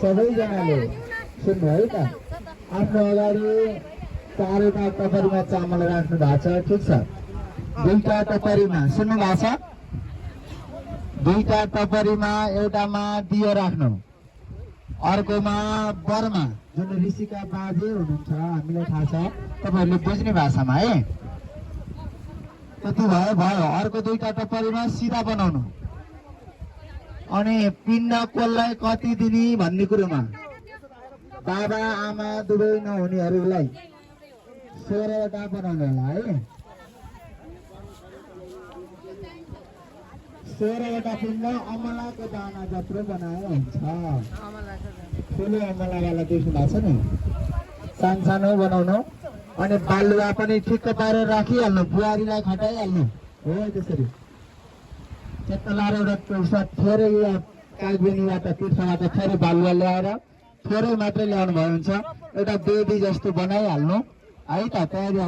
सबैजनाले सुन्नुभयो त आफ्नो अगाडि चारवटा टपरीमा चामल राख्नु भएको छ। ठिक छ, दुईटा टपरीमा सुन्नु भएको छ, दुईटा टपरीमा एउटामा दियो राख्नु, अर्कोमा बर्मा जुन ऋषिका बाजे हुनुहुन्छ, हामीलाई थाहा छ तपाईँहरूले बुझ्ने भाषामा है। त्यति भयो। अर्को दुईटा टपरीमा सिधा बनाउनु अनि पिण्ड कसलाई कति दिने भन्ने कुरोमा बाबा आमा दुवै नहुनेहरूलाई 16वटा बनाउनु होला है। 16वटा पिण्ड अमलाको दाना जत्रो बनाएर हुन्छ। ठुलो अमलावाला देख्नु भएको छ नि, सानो बनाउनु अनि बालुवा पनि ठिक्क पारेर राखिहाल्नु, बुहारीलाई खटाइहाल्नु हो त्यसरी। चेतलार एउटा थोरै कागबेनीबाट तीर्थबाट थोरै बालुवा ल्याएर थोरै मात्रै ल्याउनु भयो हुन्छ, एउटा बेदी जस्तो बनाइहाल्नु है त। तयारी